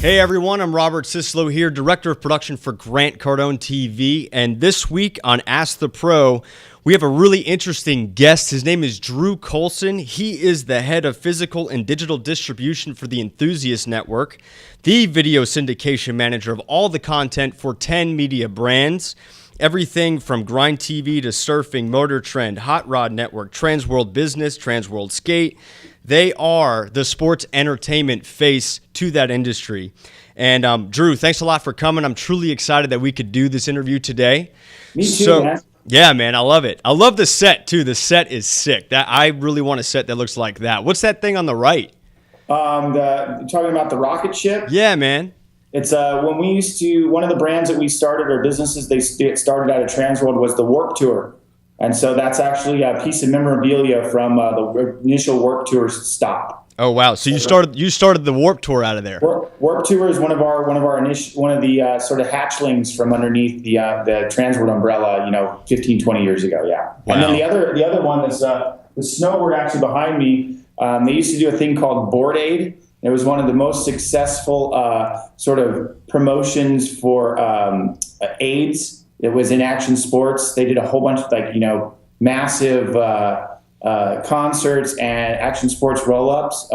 Hey everyone, I'm Robert Sislow here, Director of Production for Grant Cardone TV, and this week on Ask the Pro, we have a really interesting guest. His name is Drew Colson. He is the head of physical and digital distribution for the Enthusiast Network, the video syndication manager of all the content for 10 media brands. Everything from Grind TV to Surfing, Motor Trend, Hot Rod Network, Transworld Business, Transworld Skate. They are the sports entertainment face to that industry. And Drew, thanks a lot for coming. I'm truly excited that we could do this interview today. Me too, man. Yeah, man, I love it. I love the set too. The set is sick. I really want a set that looks like that. What's that thing on the right? Talking about the rocket ship? Yeah, man. It's when we used to, one of the brands that we started, or businesses they started out of Transworld, was the Warp Tour. And so that's actually a piece of memorabilia from the initial Warp Tour stop. Oh wow! So you started the Warp Tour out of there. Warp Tour is one of the sort of hatchlings from underneath the Transworld umbrella, 15, 20 years ago. Yeah. Wow. And then the other one is the snowboard actually behind me. They used to do a thing called Board Aid. It was one of the most successful sort of promotions for AIDS. It was in action sports. They did a whole bunch of massive concerts and action sports roll-ups.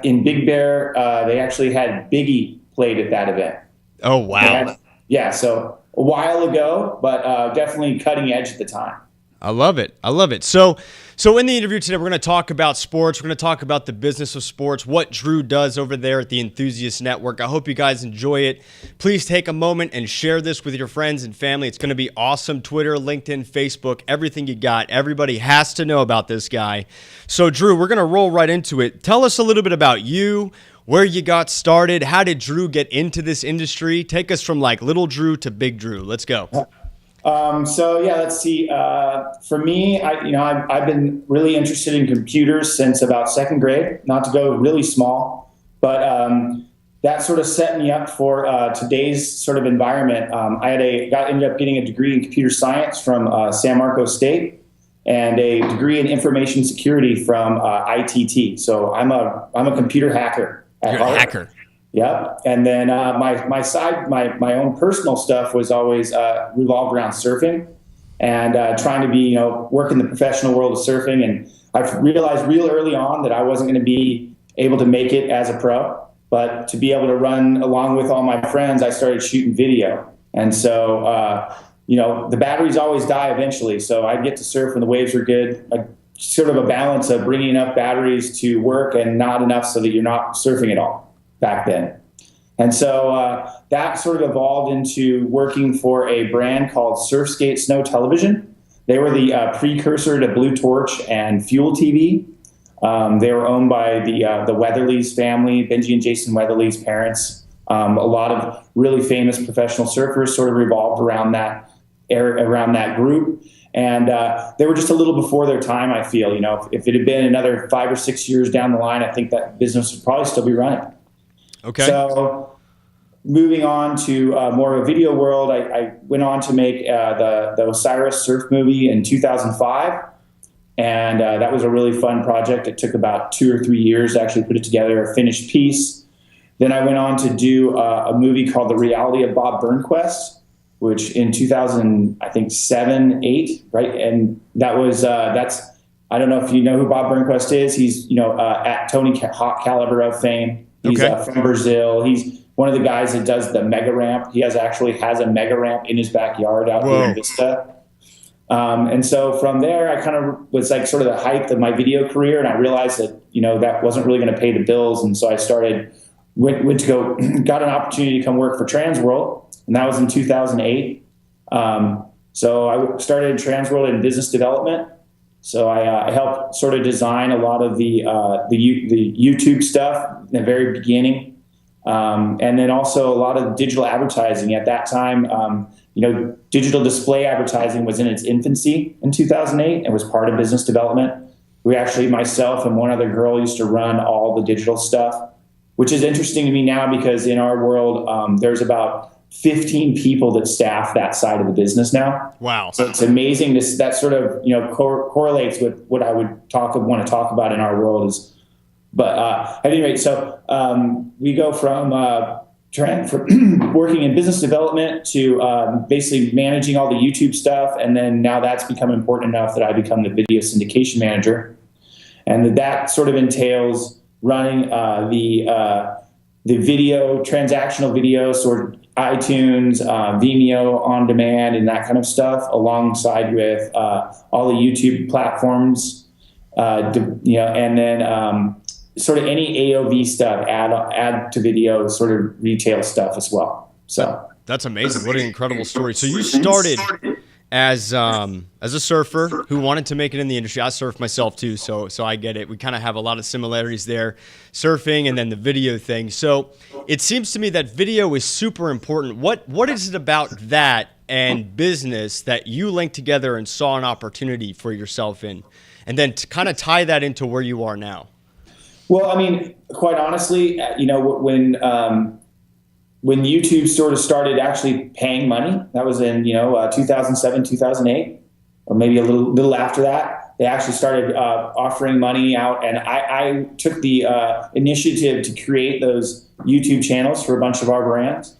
In Big Bear, they actually had Biggie played at that event. Oh, wow. So a while ago, but definitely cutting edge at the time. I love it. So in the interview today, we're going to talk about sports. We're going to talk about the business of sports, what Drew does over there at the Enthusiast Network. I hope you guys enjoy it. Please take a moment and share this with your friends and family. It's going to be awesome. Twitter, LinkedIn, Facebook, everything you got. Everybody has to know about this guy. So Drew, we're going to roll right into it. Tell us a little bit about you, where you got started. How did Drew get into this industry? Take us from like little Drew to big Drew. Let's go. Let's see. For me, I've been really interested in computers since about second grade. Not to go really small, but that sort of set me up for today's sort of environment. I ended up getting a degree in computer science from San Marcos State and a degree in information security from ITT. So I'm a computer hacker at You're heart. A hacker. Yep. And then my own personal stuff was always revolved around surfing and trying to be, work in the professional world of surfing. And I realized real early on that I wasn't going to be able to make it as a pro, but to be able to run along with all my friends, I started shooting video. And so, the batteries always die eventually. So I'd get to surf when the waves were good. Sort of a balance of bringing enough batteries to work and not enough so that you're not surfing at all back then. And so that sort of evolved into working for a brand called Surfskate Snow Television. They were the precursor to Blue Torch and Fuel TV. They were owned by the Weatherly's family, Benji and Jason Weatherly's parents. A lot of really famous professional surfers sort of revolved around that group. And they were just a little before their time, I feel. If it had been another 5 or 6 years down the line, I think that business would probably still be running. Okay. So moving on to more of a video world, I went on to make the Osiris surf movie in 2005. And that was a really fun project. It took about 2 or 3 years to actually put it together, a finished piece. Then I went on to do a movie called The Reality of Bob Burnquist, which in 2007, 8, right? And that was, I don't know if you know who Bob Burnquist is. He's, at Tony Hawk caliber of fame. He's from Brazil. He's one of the guys that does the mega ramp. He has a mega ramp in his backyard out here in Vista. And so from there, I kind of was like sort of the height of my video career. And I realized that, that wasn't really going to pay the bills. And so I got an opportunity to come work for Transworld. And that was in 2008. So I started in Transworld in business development. So I helped sort of design a lot of the YouTube stuff in the very beginning, and then also a lot of digital advertising. At that time, digital display advertising was in its infancy in 2008 and was part of business development. We actually, myself and one other girl, used to run all the digital stuff, which is interesting to me now because in our world, there's about 15 people that staff that side of the business now. Wow. So it's amazing. That sort of, correlates with what I would want to talk about in our world is But at any rate, so we go from working in business development to basically managing all the YouTube stuff. And then now that's become important enough that I become the video syndication manager. And that sort of entails running the video, transactional video, sort of iTunes, Vimeo on demand, and that kind of stuff, alongside with all the YouTube platforms, and then sort of any AOV stuff, add to video, sort of retail stuff as well. So that's amazing. What an incredible story. So you started as a surfer who wanted to make it in the industry. I surf myself too, so I get it. We kind of have a lot of similarities there, surfing and then the video thing. So it seems to me that video is super important. What is it about that and business that you linked together and saw an opportunity for yourself in, and then to kind of tie that into where you are now? Well, I mean, quite honestly, when YouTube sort of started actually paying money, that was in 2007, 2008, or maybe a little after that. They actually started offering money out, and I took the initiative to create those YouTube channels for a bunch of our brands.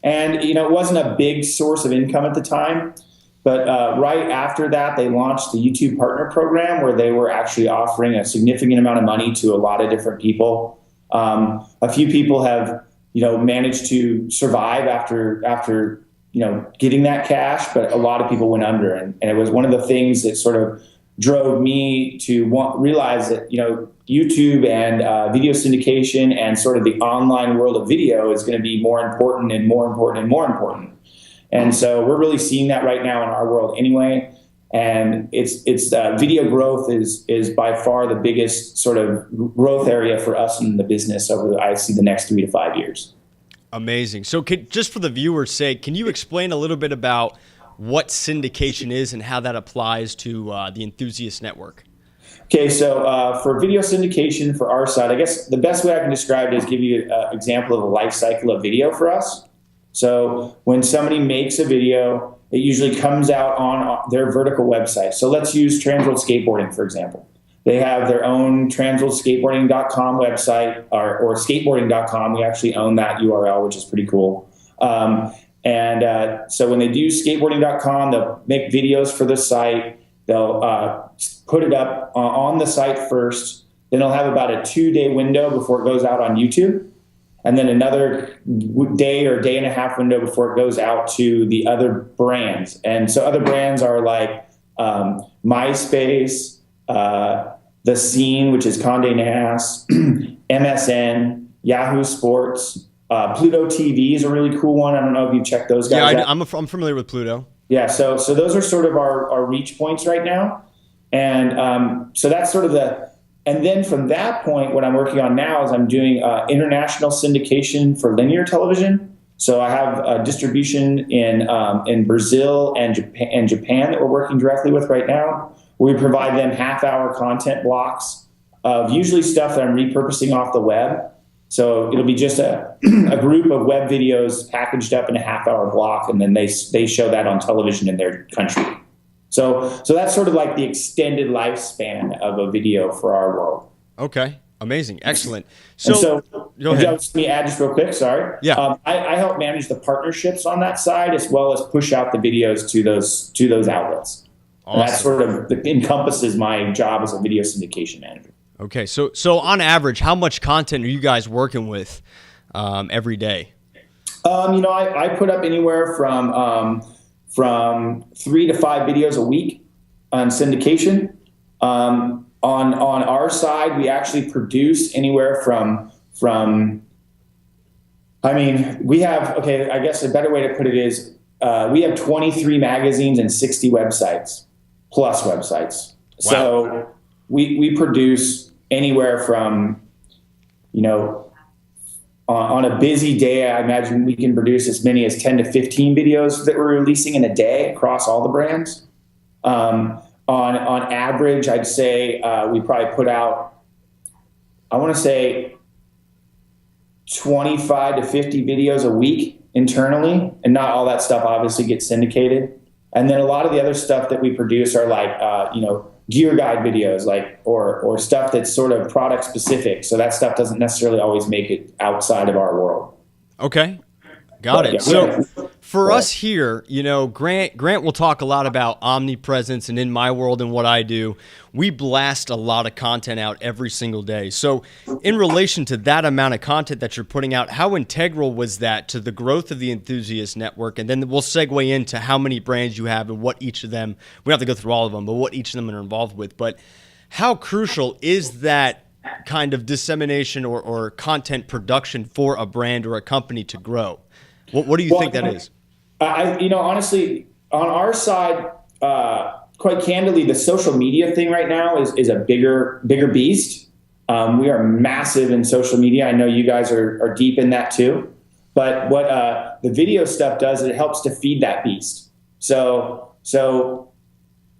And it wasn't a big source of income at the time, but right after that, they launched the YouTube Partner Program, where they were actually offering a significant amount of money to a lot of different people. A few people have managed to survive after getting that cash, but a lot of people went under. And it was one of the things that sort of drove me to realize that, YouTube and video syndication and sort of the online world of video is going to be more important and more important and more important. And so we're really seeing that right now in our world anyway. And it's video growth is by far the biggest sort of growth area for us in the business I see the next 3 to 5 years. Amazing. So just for the viewer's sake, can you explain a little bit about what syndication is and how that applies to the Enthusiast Network? Okay, so for video syndication for our side, I guess the best way I can describe it is give you an example of a life cycle of video for us. So when somebody makes a video, it usually comes out on their vertical website. So let's use Transworld Skateboarding, for example. They have their own transworldskateboarding.com website, or skateboarding.com. We actually own that URL, which is pretty cool. So when they do skateboarding.com, they'll make videos for the site. They'll put it up on the site first. Then they'll have about a 2-day window before it goes out on YouTube. And then another day or day and a half window before it goes out to the other brands. And so other brands are like MySpace, The Scene, which is Condé Nast, MSN, Yahoo Sports, Pluto TV is a really cool one. I don't know if you've checked those guys out. I'm familiar with Pluto. Yeah, so those are sort of our reach points right now. And so that's sort of and then from that point, what I'm working on now is I'm doing international syndication for linear television. So I have distribution in Brazil and Japan that we're working directly with right now. We provide them half-hour content blocks of usually stuff that I'm repurposing off the web. So it'll be just a group of web videos packaged up in a half-hour block, and then they show that on television in their country. So that's sort of like the extended lifespan of a video for our world. Okay. Amazing. Excellent. So go ahead. Let me add just real quick. Sorry. Yeah. I help manage the partnerships on that side, as well as push out the videos to those outlets. Awesome. And that sort of encompasses my job as a video syndication manager. Okay. So on average, how much content are you guys working with every day? I put up anywhere from 3 to 5 videos a week on syndication. On our side, we actually produce anywhere from we have, I guess a better way to put it is we have 23 magazines and 60 websites, plus websites. Wow. So we produce anywhere from, on a busy day, I imagine we can produce as many as 10 to 15 videos that we're releasing in a day across all the brands. On average, I'd say we probably put out, I want to say 25 to 50 videos a week internally, and not all that stuff obviously gets syndicated. And then a lot of the other stuff that we produce are like, gear guide videos, like or stuff that's sort of product specific. So that stuff doesn't necessarily always make it outside of our world. Okay. Got it. So for us here, Grant will talk a lot about omnipresence, and in my world and what I do, we blast a lot of content out every single day. So in relation to that amount of content that you're putting out, how integral was that to the growth of the Enthusiast Network? And then we'll segue into how many brands you have and what each of them, we don't have to go through all of them, but what each of them are involved with. But how crucial is that kind of dissemination or content production for a brand or a company to grow? What do you think that is? Honestly, on our side, quite candidly, the social media thing right now is a bigger beast. We are massive in social media. I know you guys are deep in that too. But what the video stuff does is it helps to feed that beast. So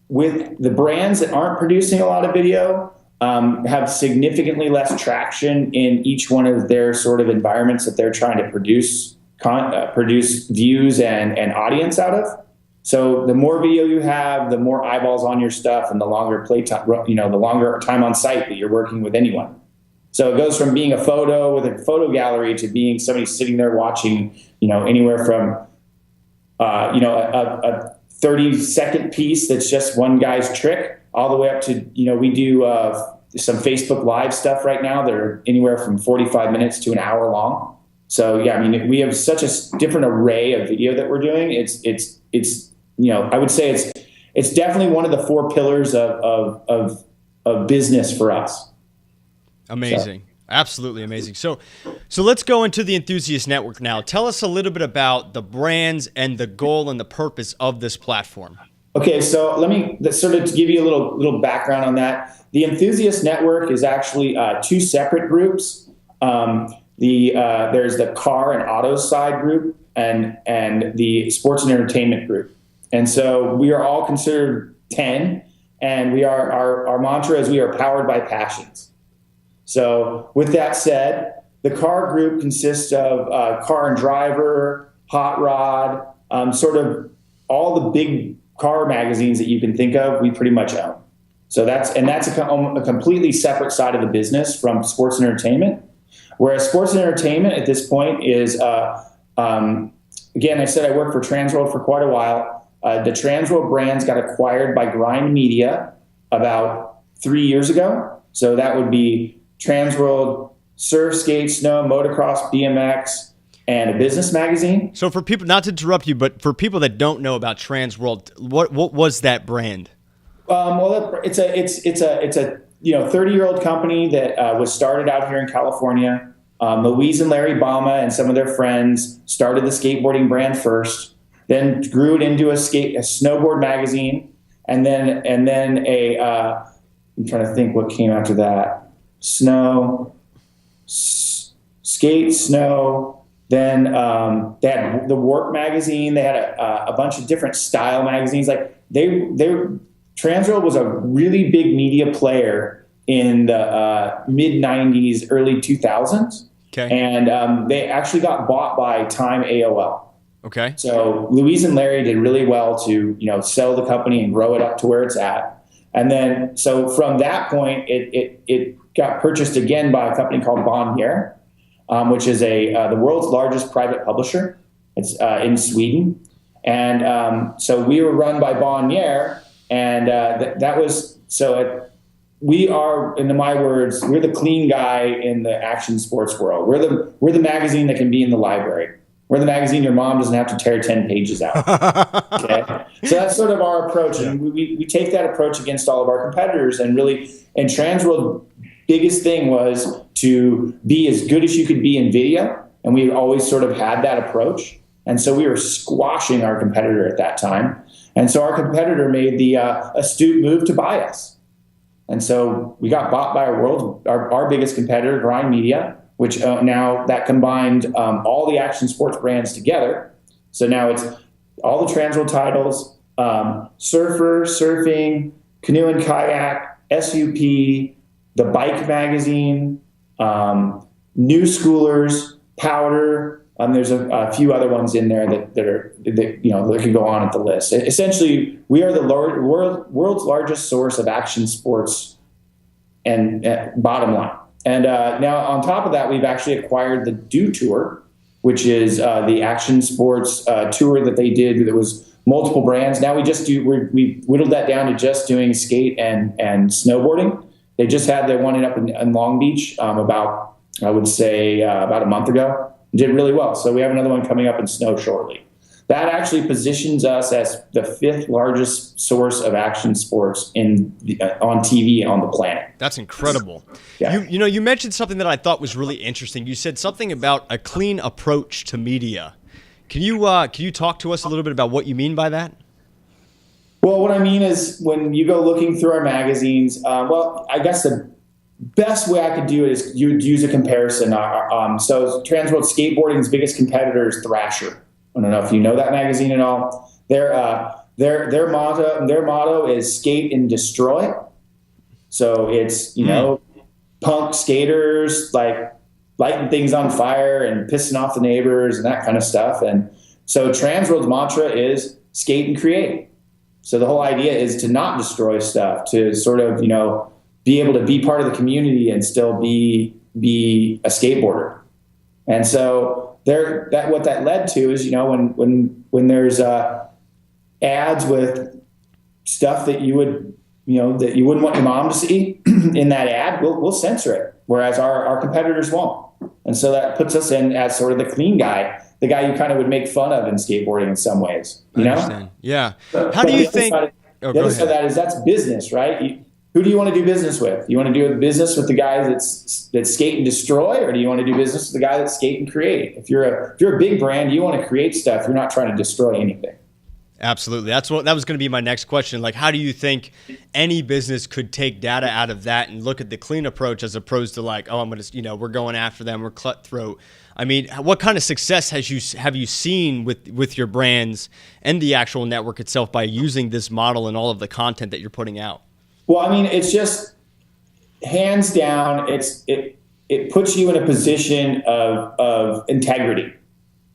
with the brands that aren't producing a lot of video, have significantly less traction in each one of their sort of environments that they're trying to produce views and audience out of. So the more video you have, the more eyeballs on your stuff, and the longer play time, the longer time on site that you're working with anyone. So it goes from being a photo with a photo gallery to being somebody sitting there watching, anywhere from, a 30-second piece that's just one guy's trick, all the way up to, we do some Facebook Live stuff right now that are anywhere from 45 minutes to an hour long. So yeah, we have such a different array of video that we're doing. It's I would say it's definitely one of the 4 pillars of business for us. Amazing. So. Absolutely amazing. So let's go into the Enthusiast Network now. Tell us a little bit about the brands and the goal and the purpose of this platform. Okay, so let me sort of give you a little background on that. The Enthusiast Network is actually 2 separate groups. There's the car and auto side group and the sports and entertainment group. And so we are all considered 10, and our mantra is we are powered by passions. So with that said, the car group consists of car and driver, hot rod, sort of all the big car magazines that you can think of, we pretty much own. So that's a completely separate side of the business from sports and entertainment. Whereas sports and entertainment at this point is, again, I said I worked for Transworld for quite a while. The Transworld brands got acquired by Grind Media about 3 years ago. So that would be Transworld, Surf, Skate, Snow, Motocross, BMX, and a business magazine. So for people, not to interrupt you, but for people that don't know about Transworld, what was that brand? Well, it's a 30-year-old company that was started out here in California. Louise and Larry Bama and some of their friends started the skateboarding brand first, then grew it into a snowboard magazine, and then I'm trying to think what came after that. Skate, Snow. Then they had the Warp magazine. They had a bunch of different style magazines. Like Transworld was a really big media player in the mid 90s, early 2000s. Okay. And they actually got bought by Time AOL. Okay. So Louise and Larry did really well to, sell the company and grow it up to where it's at. And then, so from that point, it got purchased again by a company called Bonnier, which is the world's largest private publisher. It's in Sweden. And so we were run by Bonnier. And that was we are, in my words, we're the clean guy in the action sports world. We're the magazine that can be in the library. We're the magazine your mom doesn't have to tear 10 pages out. Okay, so that's sort of our approach, and we take that approach against all of our competitors. And Transworld's biggest thing was to be as good as you could be in video, and we always sort of had that approach. And so we were squashing our competitor at that time. And so our competitor made the astute move to buy us. And so we got bought by our biggest competitor, Grind Media, which now that combined all the action sports brands together. So now it's all the Transworld titles, Surfer, Surfing, Canoe and Kayak, SUP, the Bike Magazine, New Schoolers, Powder, There's a few other ones in there that could go on at the list. Essentially, we are the world's largest source of action sports, and bottom line. And now on top of that, we've actually acquired the Do Tour, which is the action sports tour that they did. That was multiple brands. Now we whittled that down to just doing skate and snowboarding. They just had their one up in Long Beach about a month ago. Did really well. So we have another one coming up in snow shortly. That actually positions us as the 5th largest source of action sports on TV on the planet. That's incredible. Yeah. You mentioned something that I thought was really interesting. You said something about a clean approach to media. Can you talk to us a little bit about what you mean by that? Well, what I mean is when you go looking through our magazines, I guess the best way I could do it is you would use a comparison. So Transworld Skateboarding's biggest competitor is Thrasher. I don't know if you know that magazine at all. Their motto is skate and destroy. So it's punk skaters like lighting things on fire and pissing off the neighbors and that kind of stuff. And so Transworld's mantra is skate and create. So the whole idea is to not destroy stuff, to sort of be able to be part of the community and still be a skateboarder. And so what that led to is, when there's ads with stuff that you wouldn't want your mom to see in that ad, we'll censor it, whereas our competitors won't. And so that puts us in as sort of the clean guy, the guy you kind of would make fun of in skateboarding in some ways. I understand. Yeah. How do you think? The other side of that is that's business, right? Who do you want to do business with? You want to do business with the guy that skate and destroy, or do you want to do business with the guy that skate and create? If you're a big brand, you want to create stuff. You're not trying to destroy anything. Absolutely. That was going to be my next question. Like, how do you think any business could take data out of that and look at the clean approach as opposed to like, oh, I'm going to, we're going after them, we're cutthroat. I mean, what kind of success have you seen with your brands and the actual network itself by using this model and all of the content that you're putting out? Well, I mean, it's just hands down. It puts you in a position of integrity,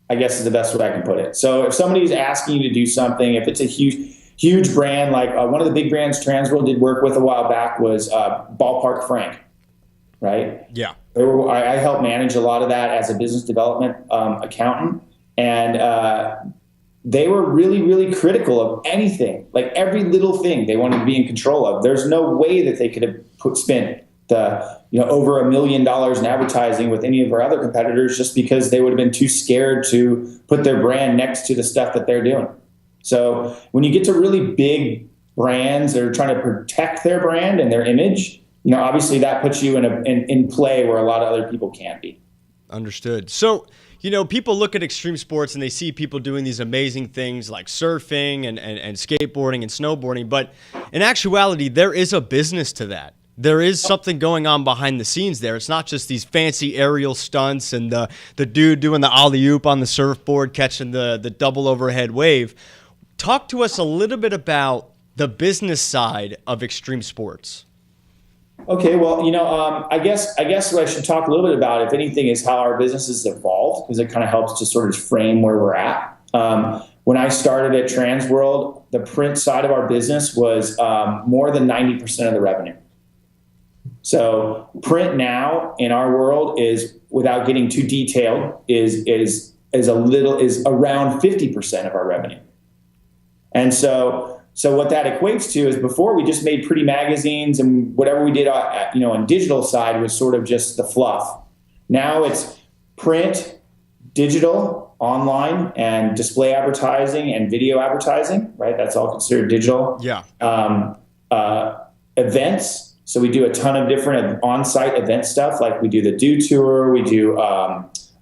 I guess is the best way I can put it. So if somebody's asking you to do something, if it's a huge brand, like one of the big brands Transworld did work with a while back was Ballpark Frank, right? Yeah. I helped manage a lot of that as a business development accountant, and they were really, really critical of anything, like every little thing they wanted to be in control of. There's no way that they could have spent over $1 million in advertising with any of our other competitors just because they would have been too scared to put their brand next to the stuff that they're doing. So when you get to really big brands that are trying to protect their brand and their image, obviously that puts you in play where a lot of other people can't be. Understood. So, people look at extreme sports and they see people doing these amazing things like surfing and skateboarding and snowboarding. But in actuality, there is a business to that. There is something going on behind the scenes there. It's not just these fancy aerial stunts and the dude doing the alley-oop on the surfboard, catching the double overhead wave. Talk to us a little bit about the business side of extreme sports. Okay, well, I guess what I should talk a little bit about, if anything, is how our business has evolved, because it kind of helps to sort of frame where we're at. When I started at Transworld, the print side of our business was more than 90% of the revenue. So print now in our world is, without getting too detailed, is around 50% of our revenue. And so what that equates to is, before we just made pretty magazines and whatever we did, on digital side was sort of just the fluff. Now it's print, digital, online, and display advertising and video advertising, right? That's all considered digital. Yeah. Events. So we do a ton of different on-site event stuff. Like we do the Do Tour, we do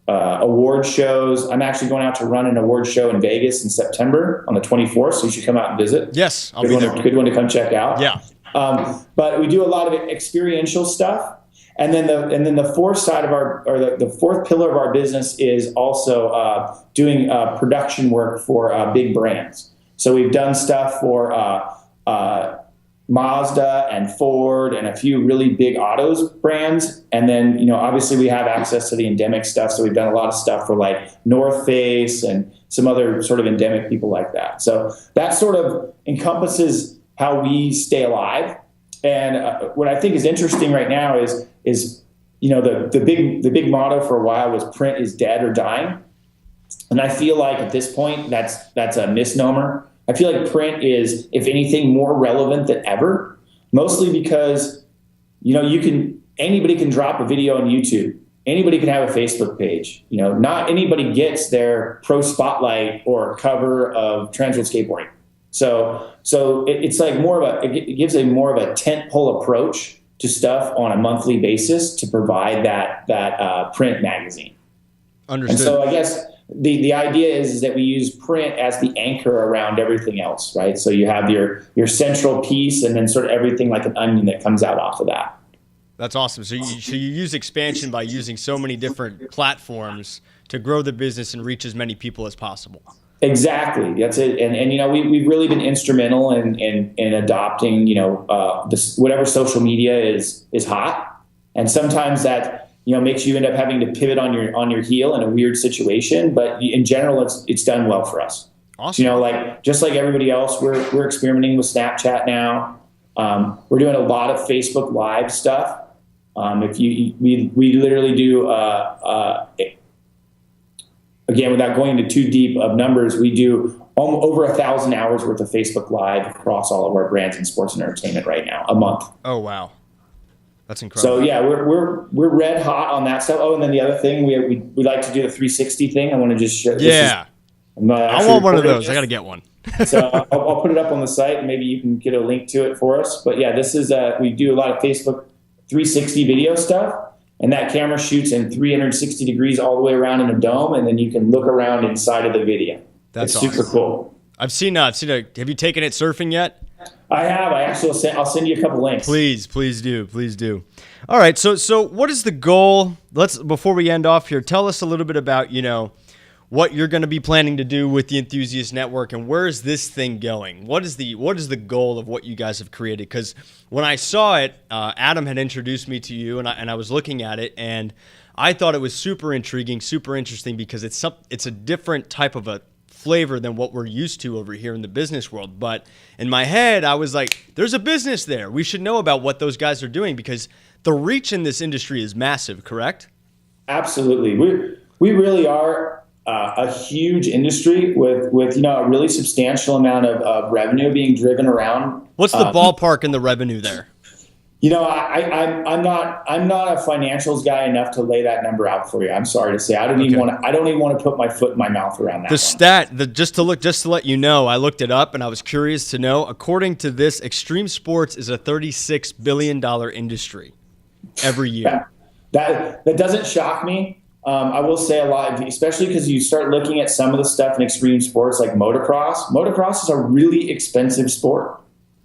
award shows. I'm actually going out to run an award show in Vegas in September on the 24th, so you should come out and visit. Yes, I'll be there. Good one to come check out. Yeah. But we do a lot of experiential stuff. And then the fourth side of the fourth pillar of our business is also doing production work for big brands. So we've done stuff for Mazda and Ford and a few really big autos brands. And then, obviously we have access to the endemic stuff. So we've done a lot of stuff for like North Face and some other sort of endemic people like that. So that sort of encompasses how we stay alive. And what I think is interesting right now is the big motto for a while was print is dead or dying. And I feel like at this point, that's a misnomer. I feel like print is, if anything, more relevant than ever, mostly because, anybody can drop a video on YouTube. Anybody can have a Facebook page. Not anybody gets their pro spotlight or cover of Transworld skateboarding. So it's like it gives a more of a tentpole approach to stuff on a monthly basis to provide that print magazine. Understood. And so I guess the idea is that we use print as the anchor around everything else, right? So you have your central piece and then sort of everything like an onion that comes out off of that. That's awesome. So you use expansion by using so many different platforms to grow the business and reach as many people as possible. Exactly. That's it. And we've really been instrumental in adopting, whatever social media is hot. And sometimes that, makes you end up having to pivot on your heel in a weird situation. But in general, it's done well for us. Awesome. Just like everybody else, we're experimenting with Snapchat now. We're doing a lot of Facebook Live stuff. We literally do, again, without going into too deep of numbers, we do over 1,000 hours worth of Facebook Live across all of our brands in sports and entertainment right now, a month. Oh, wow. That's incredible. So yeah, we're red hot on that stuff. Oh, and then the other thing, we like to do the 360 thing. I want to just share. Yeah. I want one of those. I got to get one. So I'll put it up on the site and maybe you can get a link to it for us. But yeah, this is, we do a lot of Facebook 360 video stuff. And that camera shoots in 360 degrees all the way around in a dome, and then you can look around inside of the video. It's super cool. I've seen have you taken it surfing yet? I have. I'll send you a couple links. Please do. All right. So what is the goal? Before we end off here, tell us a little bit about, what you're going to be planning to do with the Enthusiast Network, and where is this thing going? What is the goal of what you guys have created? Because when I saw it, Adam had introduced me to you, and I was looking at it, and I thought it was super intriguing, super interesting, because it's a different type of a flavor than what we're used to over here in the business world. But in my head, I was like, there's a business there. We should know about what those guys are doing, because the reach in this industry is massive, correct? Absolutely. We really are a huge industry with a really substantial amount of revenue being driven around. What's the ballpark in the revenue there? I'm not a financials guy enough to lay that number out for you. I'm sorry to say. I don't even want to put my foot in my mouth around that. Just to let you know, I looked it up and I was curious to know. According to this, extreme sports is a $36 billion industry every year. That doesn't shock me. I will say a lot, especially because you start looking at some of the stuff in extreme sports like motocross. Motocross is a really expensive sport.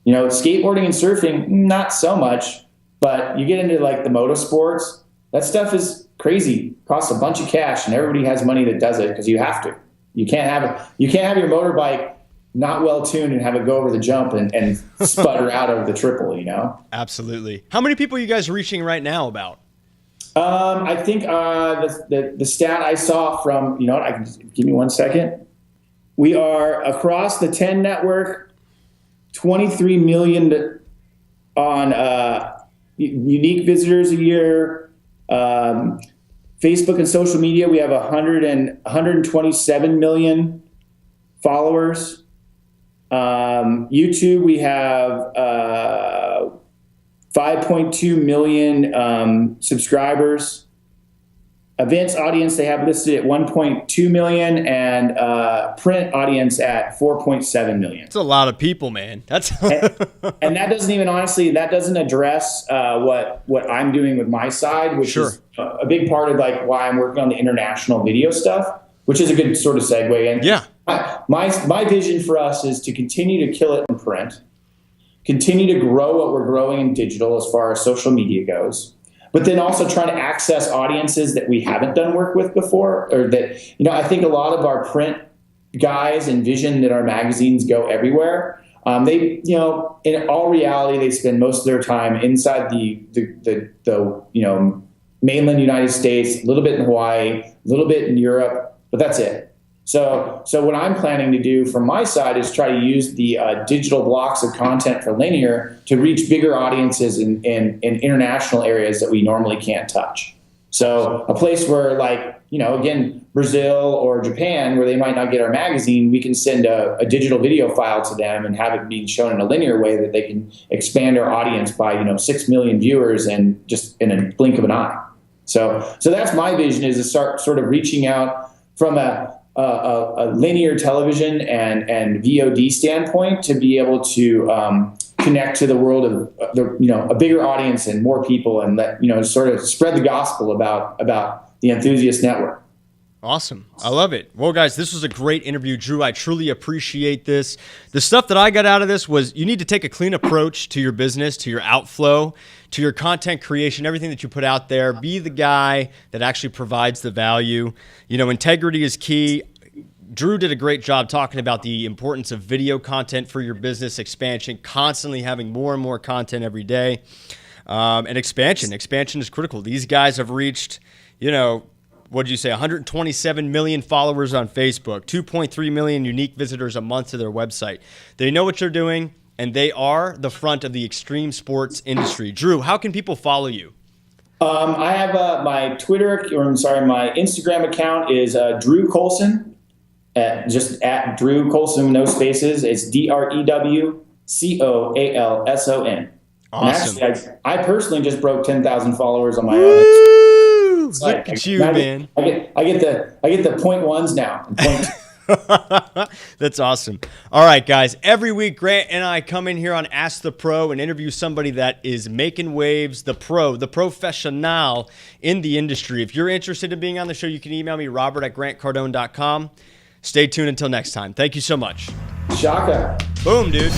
Skateboarding and surfing, not so much, but you get into like the motorsports, that stuff is crazy. Costs a bunch of cash, and everybody has money that does it because you have to. You can't have your motorbike not well tuned and have it go over the jump and sputter out of the triple. Absolutely. How many people are you guys reaching right now about? I think the stat I saw from, give me 1 second. We are across the 10 network, 23 million on unique visitors a year. Facebook and social media, we have 127 million followers. YouTube, we have 5.2 million subscribers. Events audience they have listed at 1.2 million, and print audience at 4.7 million. That's a lot of people, man. and that doesn't address what I'm doing with my side, which is a big part of like why I'm working on the international video stuff, which is a good sort of segue. And yeah, my vision for us is to continue to kill it in print, continue to grow what we're growing in digital as far as social media goes, but then also trying to access audiences that we haven't done work with before, or that, I think a lot of our print guys envision that our magazines go everywhere. They, in all reality, they spend most of their time inside the mainland United States, a little bit in Hawaii, a little bit in Europe, but that's it. So what I'm planning to do from my side is try to use the digital blocks of content for linear to reach bigger audiences in international areas that we normally can't touch. So a place where, like, again, Brazil or Japan, where they might not get our magazine, we can send a digital video file to them and have it be shown in a linear way that they can expand our audience by 6 million viewers and just in a blink of an eye. So that's my vision, is to start sort of reaching out from a linear television and VOD standpoint to be able to connect to the world of a bigger audience and more people, and let sort of spread the gospel about the Enthusiast Network. Awesome. I love it. Well, guys, this was a great interview, Drew. I truly appreciate this. The stuff that I got out of this was you need to take a clean approach to your business, to your outflow, to your content creation, everything that you put out there. Be the guy that actually provides the value. Integrity is key. Drew did a great job talking about the importance of video content for your business expansion, constantly having more and more content every day. And expansion. Expansion is critical. These guys have reached, what did you say, 127 million followers on Facebook, 2.3 million unique visitors a month to their website. They know what you're doing, and they are the front of the extreme sports industry. Drew, how can people follow you? I have my my Instagram account is Drew Colson. Just at Drew Colson, no spaces. It's DrewColson. Awesome. And actually, I personally just broke 10,000 followers on my own. Woo! Look at you, man. I get the point ones now. That's awesome. All right, guys. Every week, Grant and I come in here on Ask the Pro and interview somebody that is making waves, the professional in the industry. If you're interested in being on the show, you can email me, robert@grantcardone.com. Stay tuned until next time. Thank you so much. Shaka. Boom, dude.